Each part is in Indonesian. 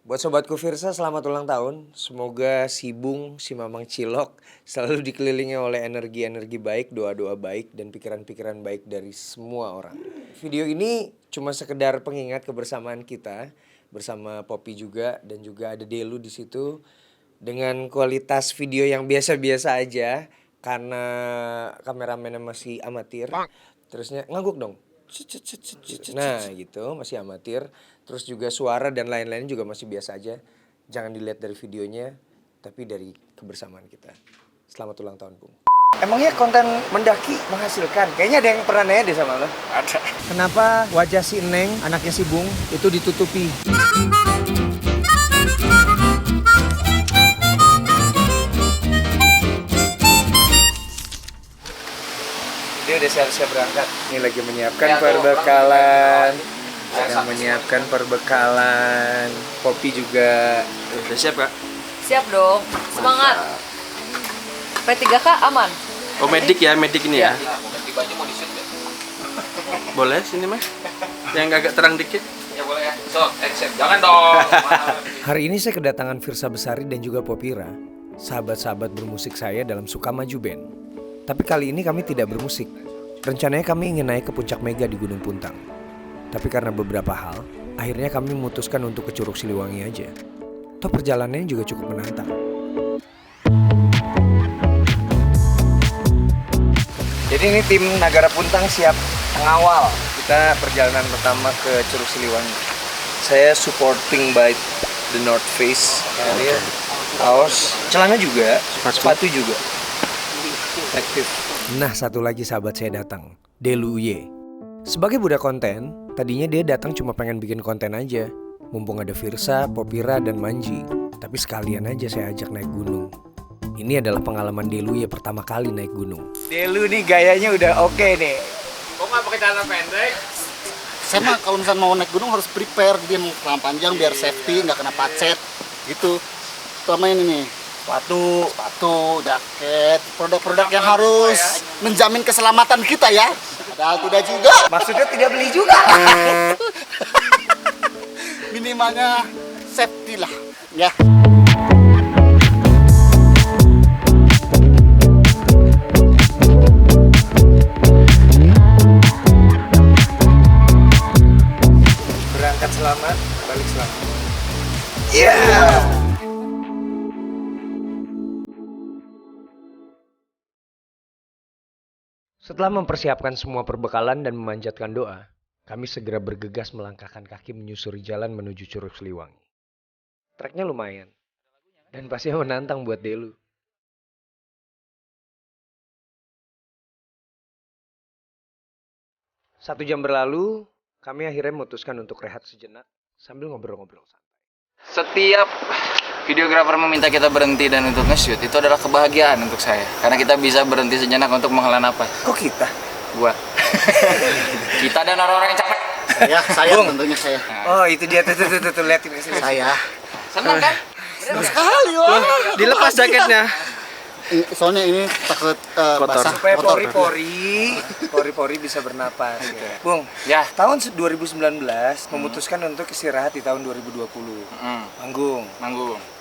Buat sobatku Firsa, selamat ulang tahun. Semoga si Bung, si Mamang Cilok selalu dikelilingi oleh energi-energi baik, doa-doa baik, dan pikiran-pikiran baik dari semua orang. Video ini cuma sekedar pengingat kebersamaan kita bersama Poppy juga, dan juga ada Delu di situ dengan kualitas video yang biasa-biasa aja karena kameramennya masih amatir. Terusnya ngangguk dong. Nah gitu, masih amatir. Terus juga suara dan lain-lain juga masih biasa aja. Jangan dilihat dari videonya, tapi dari kebersamaan kita. Selamat ulang tahun, Bung. Emangnya konten mendaki menghasilkan? Kayaknya ada yang pernah nanya deh sama lo. Ada. Kenapa wajah si Neng, anaknya si Bung, itu ditutupi? Dia udah siap-siap berangkat. Ini lagi menyiapkan perbekalan. Sedang menyiapkan perbekalan. Poppy juga. Udah siap, Kak? Siap dong. Semangat. P3K aman. Oh, medik ya, medik ini ya. Ganti baju mau di-shoot ya? Boleh sini, Mas. Yang agak terang dikit. Ya boleh ya. So, action. Jangan dong. Hari ini saya kedatangan Firsa Besari dan juga Popira, sahabat-sahabat bermusik saya dalam Sukamaju Band. Tapi kali ini kami tidak bermusik. Rencananya kami ingin naik ke puncak Mega di Gunung Puntang. Tapi karena beberapa hal, akhirnya kami memutuskan untuk ke Curug Siliwangi aja. Toh perjalanannya juga cukup menantang. Jadi ini tim Nagara Puntang siap mengawal kita perjalanan pertama ke Curug Siliwangi. Saya supporting by the North Face, kaos, celana juga, sepatu juga. Aktif. Nah, satu lagi sahabat saya datang, Delu Uye. Sebagai budak konten, tadinya dia datang cuma pengen bikin konten aja. Mumpung ada Firsa, Popira, dan Manji. Tapi sekalian aja saya ajak naik gunung. Ini adalah pengalaman Delu ya pertama kali naik gunung. Delu nih gayanya udah oke nih. Kok nggak pakai celana pendek? Saya mah kalau misalnya mau naik gunung harus prepare, dia mau celana panjang biar safety, nggak kena pacet gitu. Terutama ini nih, sepatu, jaket, produk-produk yang harus menjamin keselamatan kita ya. Padahal tidak juga. Maksudnya tidak beli juga. Minimalnya safety lah, ya. Berangkat selamat, balik selamat. Yeah. Setelah mempersiapkan semua perbekalan dan memanjatkan doa, kami segera bergegas melangkahkan kaki menyusuri jalan menuju Curug Siliwangi. Treknya lumayan, dan pasti menantang buat Delu. Satu jam berlalu, kami akhirnya memutuskan untuk rehat sejenak sambil ngobrol-ngobrol santai. Setiap videografer meminta kita berhenti dan untuk nge-shoot itu adalah kebahagiaan untuk saya. Karena kita bisa berhenti sejenak untuk menghela napas. Kok kita? Gua. Kita dan orang-orang yang capek. Ya, saya tentunya saya. Oh, itu dia tuh liatin ke sini. Saya. Senang kan? Senang sekali, wah. Dilepas jaketnya. Soalnya ini takut basah, Supaya kotor. pori-pori bisa bernapas. Ya. Bung, Ya. tahun 2019 memutuskan untuk istirahat di tahun 2020. Manggung.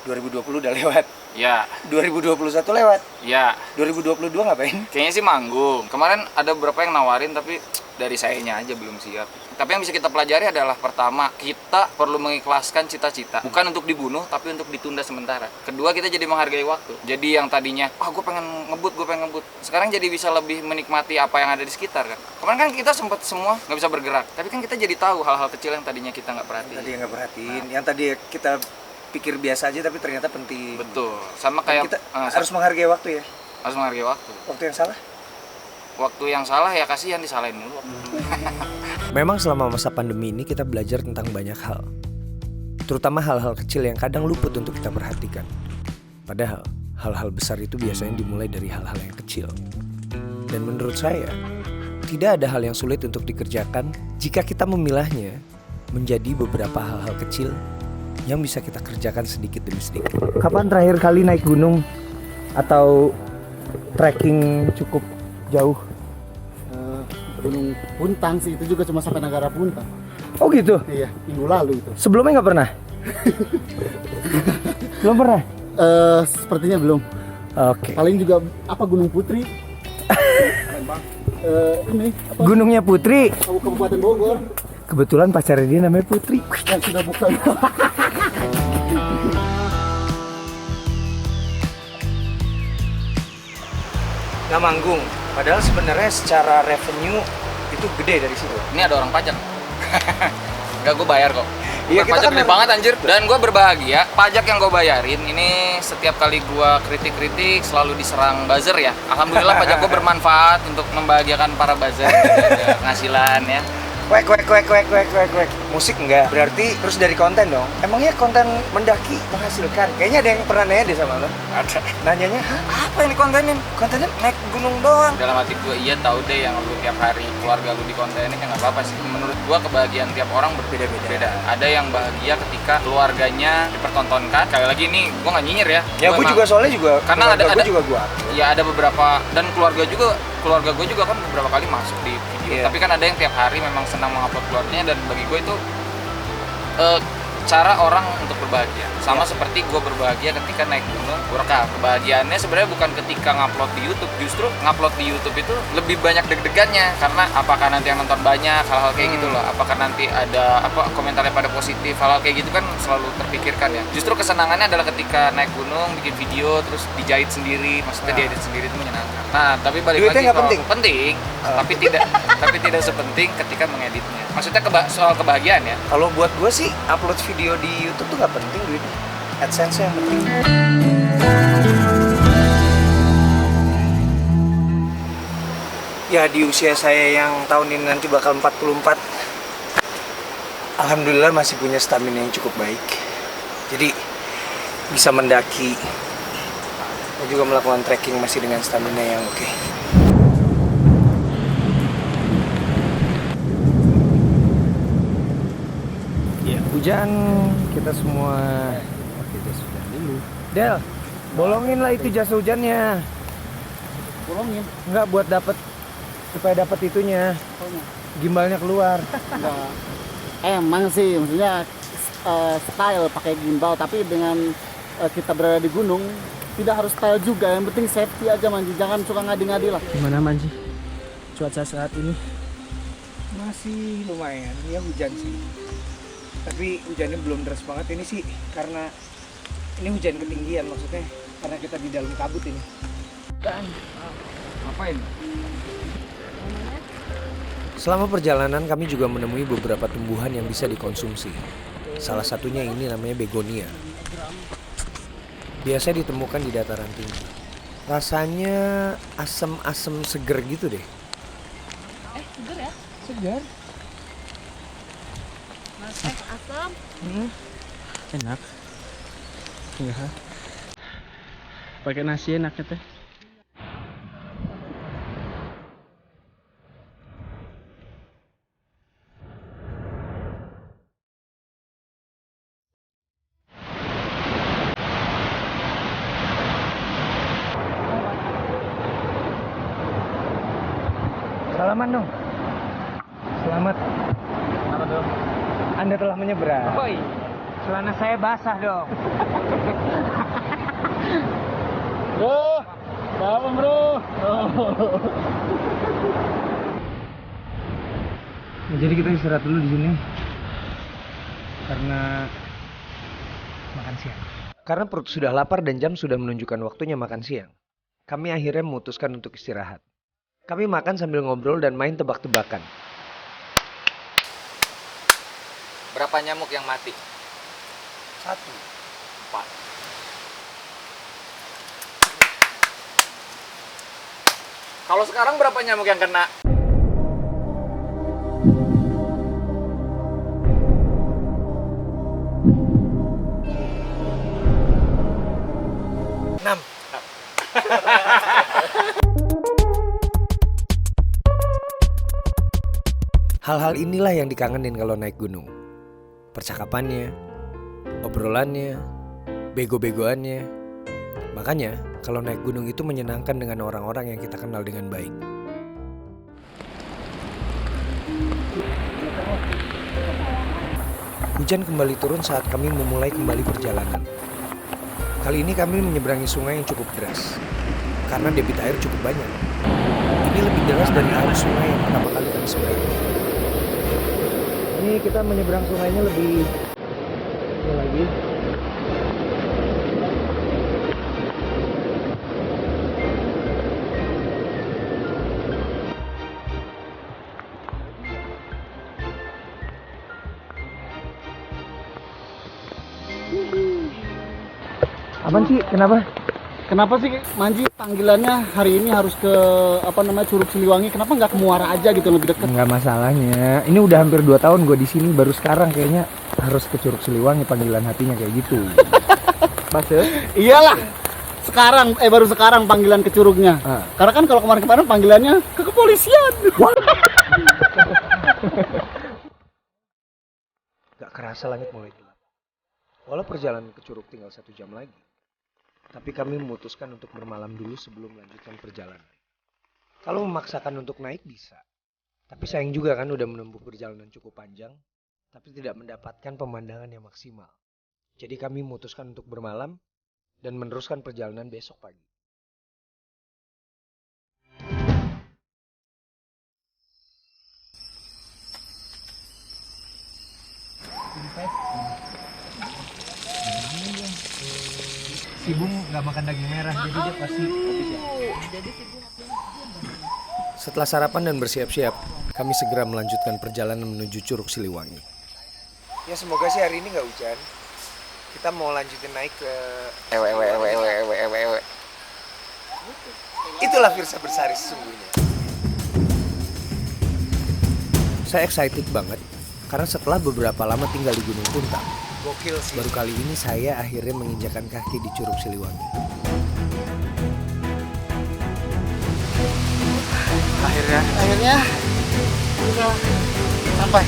2020 udah lewat. Ya. 2021 lewat. Ya. 2022 ngapain? Kayaknya sih manggung. Kemarin ada beberapa yang nawarin tapi dari sayanya aja belum siap. Tapi yang bisa kita pelajari adalah pertama, kita perlu mengikhlaskan cita-cita. Bukan untuk dibunuh, tapi untuk ditunda sementara. Kedua, kita jadi menghargai waktu. Jadi yang tadinya, gue pengen ngebut. Sekarang jadi bisa lebih menikmati apa yang ada di sekitar kan. Kemarin kan kita sempat semua nggak bisa bergerak. Tapi kan kita jadi tahu hal-hal kecil yang tadinya kita nggak perhatiin. Tadi yang nggak perhatiin, yang tadi kita pikir biasa aja tapi ternyata penting. Betul. Sama Dan kayak kita harus menghargai waktu ya. harus menghargai waktu. Waktu yang salah. Waktu yang salah ya kasihan disalahin mulu. Memang selama masa pandemi ini kita belajar tentang banyak hal. Terutama hal-hal kecil yang kadang luput untuk kita perhatikan. Padahal hal-hal besar itu biasanya dimulai dari hal-hal yang kecil. Dan menurut saya, tidak ada hal yang sulit untuk dikerjakan jika kita memilahnya menjadi beberapa hal-hal kecil yang bisa kita kerjakan sedikit demi sedikit. Kapan terakhir kali naik gunung atau trekking cukup jauh? Gunung Puntang sih, itu juga cuma sampai Nagara Puntang. Oh gitu? Iya, minggu lalu itu. Sebelumnya nggak pernah? Belum pernah? Sepertinya belum. Oke. Paling juga apa Gunung Putri. Ini apa? Gunungnya Putri. Kabupaten Bogor Kebetulan pacarnya dia namanya Putri. yang sudah bukan. Nggak manggung. Padahal sebenarnya secara revenue itu gede dari situ. Ini ada orang pajak. Enggak, gue bayar kok. Iya, kita Pajak kan gede memang- banget anjir. Dan gue berbahagia, pajak yang gue bayarin ini setiap kali gue kritik-kritik selalu diserang buzzer ya. Alhamdulillah pajak gue bermanfaat untuk membahagiakan para buzzer. Ada penghasilan ya. Wek. Musik enggak. Berarti terus dari konten dong. Emangnya konten mendaki menghasilkan? Kayaknya ada yang pernah nanya deh sama lo. Ada. Nanyanya, hah? Apa ini kontenin? Kontennya naik gunung doang. Dalam hati gue, iya tahu deh yang lu tiap hari keluarga lu dikontenin ya nggak apa-apa sih. Menurut gue kebahagiaan tiap orang berbeda-beda. Ada yang bahagia ketika keluarganya dipertontonkan. Sekali lagi ini gue nggak nyinyir ya. Ya gue juga soalnya juga. Karena keluarga ada gue juga gue. Ya ada beberapa, dan keluarga gue juga kan beberapa kali masuk di video. Iya. Tapi kan ada yang tiap hari memang senang mengupload keluarganya, dan bagi gue itu cara orang untuk berbahagia. Sama seperti gue berbahagia ketika naik gunung, gue rekam. Kebahagiaannya sebenarnya bukan ketika ngupload di YouTube, justru ngupload di YouTube itu lebih banyak deg-degannya, karena apakah nanti yang nonton banyak, hal-hal kayak gitu loh. Apakah nanti ada komentarnya pada positif, hal-hal kayak gitu kan selalu terpikirkan ya. Justru kesenangannya adalah ketika naik gunung, bikin video, terus dijahit sendiri, maksudnya diedit sendiri itu menyenangkan. Nah, tapi balik Duitnya lagi nggak penting? penting, tapi tidak sepenting ketika mengeditnya. Maksudnya soal kebahagiaan ya. Kalau buat gue sih upload video di YouTube tuh nggak penting duitnya. AdSense yang penting. Ya di usia saya yang tahun ini nanti bakal 44, alhamdulillah masih punya stamina yang cukup baik. Jadi bisa mendaki dan juga melakukan trekking masih dengan stamina yang oke. Ya, hujan kita semua pakai jas hujan dulu. Del, bolongin lah itu jas hujannya. Bolongin. Enggak buat supaya dapat itunya. Gimbalnya keluar. Enggak. Emang sih maksudnya style pakai gimbal, tapi dengan kita berada di gunung tidak harus style juga, yang penting safety aja Manji, jangan suka ngadi-ngadi lah. Gimana Manji? Cuaca saat ini? Masih lumayan, ya hujan sih. Tapi hujannya belum deras banget ini sih, karena ini hujan ketinggian maksudnya, karena kita di dalam kabut ini. Dan Ngapain? selama perjalanan kami juga menemui beberapa tumbuhan yang bisa dikonsumsi. Salah satunya ini namanya begonia. Biasa ditemukan di dataran tinggi. Rasanya asem-asem seger gitu deh. Seger ya? Segar. Masak asam. Enak. Iya. Pakai nasi enak ya teh. Salaman dong. Selamat. Apa dong? Anda telah menyeberang. Woi. Celana saya basah dong. Bro, bangun bro. Nah, jadi kita istirahat dulu di sini karena makan siang. Karena perut sudah lapar dan jam sudah menunjukkan waktunya makan siang, kami akhirnya memutuskan untuk istirahat. Kami makan sambil ngobrol dan main tebak-tebakan. Berapa nyamuk yang mati? 1, 4. Kalau sekarang berapa nyamuk yang kena? enam. Hal-hal inilah yang dikangenin kalau naik gunung. Percakapannya, obrolannya, bego-begoannya. Makanya kalau naik gunung itu menyenangkan dengan orang-orang yang kita kenal dengan baik. Hujan kembali turun saat kami memulai kembali perjalanan. Kali ini kami menyeberangi sungai yang cukup deras, karena debit air cukup banyak. Ini lebih deras dari arus sungai yang pertama kali kami seberangi. Ini kita menyeberang sungainya lebih lagi. Apaan sih? Kenapa? Kenapa sih Manji panggilannya hari ini harus ke Curug Siliwangi? Kenapa nggak ke Muara aja gitu lebih dekat? Enggak masalahnya. Ini udah hampir 2 tahun gue di sini, baru sekarang kayaknya harus ke Curug Siliwangi, panggilan hatinya kayak gitu. Pas ya? Iyalah. Sekarang baru sekarang panggilan ke curugnya. Karena kan kalau kemarin-kemarin panggilannya ke kepolisian. Gak kerasa langit mulai gelap. Walau perjalanan ke Curug tinggal 1 jam lagi, tapi kami memutuskan untuk bermalam dulu sebelum melanjutkan perjalanan. Kalau memaksakan untuk naik bisa, tapi sayang juga kan udah menempuh perjalanan cukup panjang, tapi tidak mendapatkan pemandangan yang maksimal. Jadi kami memutuskan untuk bermalam dan meneruskan perjalanan besok pagi. Sibung nggak makan daging merah, jadi dia pasti habis ya. Jadi sibuk. Setelah sarapan dan bersiap-siap, kami segera melanjutkan perjalanan menuju Curug Siliwangi. Ya semoga sih hari ini nggak hujan. Kita mau lanjutin naik ke Ewe. Itulah Firsa Bersari sesungguhnya. Saya excited banget karena setelah beberapa lama tinggal di Gunung Puntang, gokil sih. Baru kali ini saya akhirnya menginjakan kaki di Curug Siliwangi. Akhirnya kita sampai.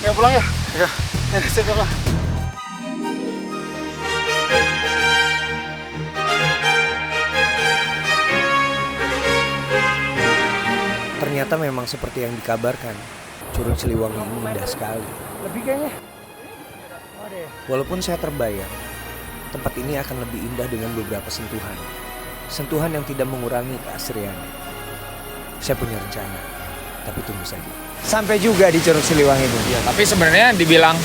Ya pulang ya. Ya. Siap pulang. Ternyata memang seperti yang dikabarkan, Curug Siliwangi ini indah sekali. Lebih kayaknya. Walaupun saya terbayang, tempat ini akan lebih indah dengan beberapa sentuhan. Sentuhan yang tidak mengurangi keasriannya. Saya punya rencana, tapi tunggu saja. Sampai juga di Curug Siliwangi Bu. Ya, tapi sebenarnya dibilang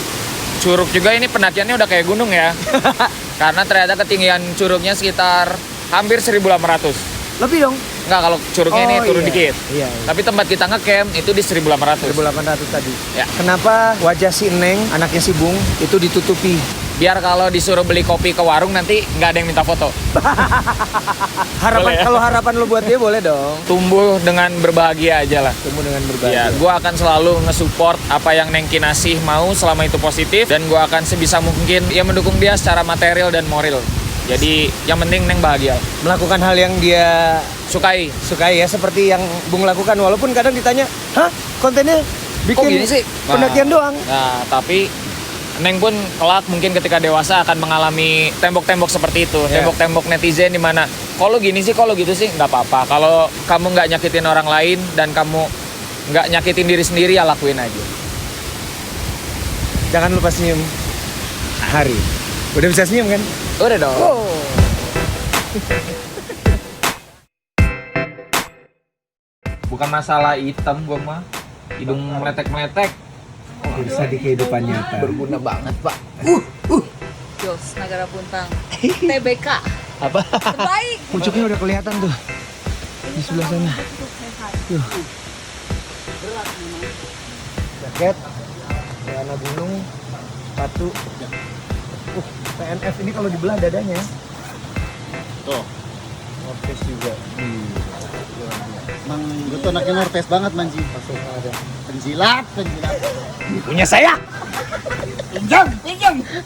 curug juga ini pendakiannya udah kayak gunung ya. Karena ternyata ketinggian curugnya sekitar hampir 1.800. Lebih dong. Enggak, kalau curugnya ini turun iya. dikit. Iya. Tapi tempat kita ngecamp itu di 1.800. 1.800 tadi. Ya. Kenapa wajah si Neng, anaknya si Bung, itu ditutupi? Biar kalau disuruh beli kopi ke warung nanti nggak ada yang minta foto. Harapan Boleh ya? Kalau harapan lu buat dia boleh dong. Tumbuh dengan berbahagia aja lah. Tumbuh dengan berbahagia. Ya, gue akan selalu nge-support apa yang Neng Kinasih mau selama itu positif. Dan gue akan sebisa mungkin ya mendukung dia secara material dan moral. Jadi yang penting Neng bahagia. Melakukan hal yang dia Sukai. ya, seperti yang Bung lakukan. Walaupun kadang ditanya, hah kontennya bikin Kok gini sih? pendakian doang. Nah, tapi Neng pun kelak mungkin ketika dewasa akan mengalami tembok-tembok seperti itu. Ya. Tembok-tembok netizen di mana kalau gini sih, kalau gitu sih nggak apa-apa. Kalau kamu nggak nyakitin orang lain dan kamu nggak nyakitin diri sendiri, ya lakuin aja. Jangan lupa senyum. Hari. Udah bisa senyum kan? Udah dong. Bukan masalah hitam gua mah. Hidung meletek-meletek. Bisa di kehidupan nyata. Berguna banget, Pak. Jos, Nagara Puntang. TBK. Apa? Terbaik. Pucuknya udah kelihatan tuh. Di sebelah sana. Tuh. Jaket, celana gunung, sepatu. PNF ini kalau dibelah dadanya. Tuh. Nortes juga. Emang gue tuh anaknya Nortes banget Manji. Langsung ada. Penjilat. Punya saya. Pinjam.